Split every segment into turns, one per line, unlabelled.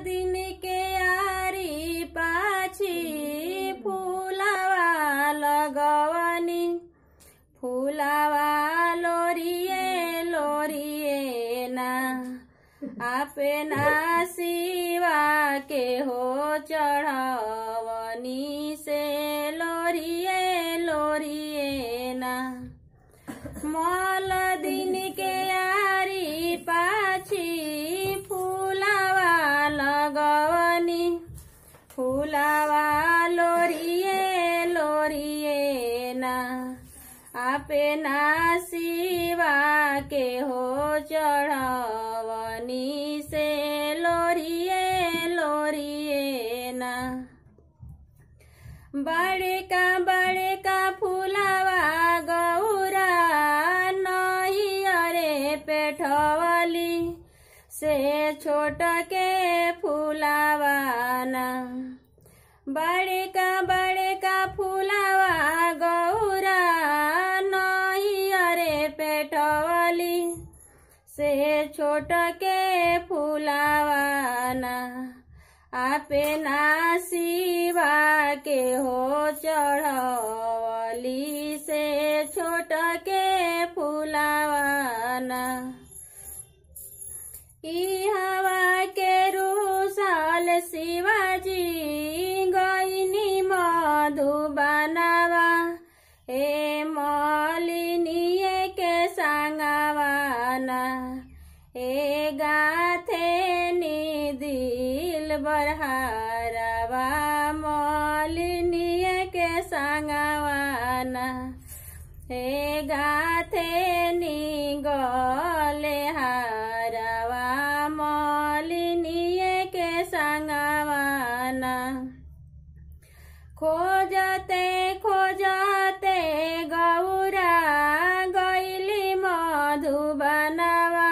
दिन के आरी पाछी फूलावा लगवनी फूलावा लोरिए लोरिए ना आपे ना शिवा के हो चढ़वनी से लोरिए लोरिए ना मल दिन के आरी पाछी फूलावा लगवनी फूलावा लोरिए लोरिए ना आपे ना शिवा के हो चढ़वनी से लोरिए लोरिए ना बड़े का फूलावा गौरा नहीं अरे पेठवली से छोट के फूलावा ना बड़े का फूलावा गौरा नहीं अरे पेठवली से छोट के फूलावा ना आपे ना शिवा के हो चढ़वली से छोट के फूलावा ना ई हवा के रूसल शिवाजी गईनी मधुबनावा ए मलिनीए के संगवाना ए गाथे नी दिल बरहारवा मलिनीए के संगवाना ए गाथे नी गले हारवा मलिनीए के संगवाना खोजते खोजते गौरा गईली मधुबनावा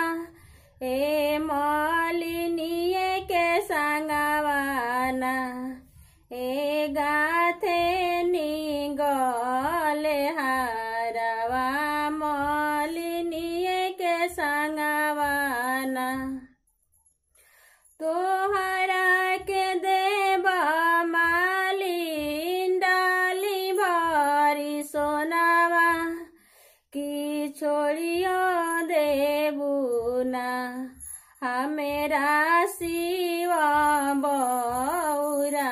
ए मलिनीए के संगवाना ए गाथे नी गले हारवा मलिनीए के संगवाना तोहरा के देव मालिन डाली भरी सोनावा की छोड़ियो देबुना हमेरा शिवा बौरा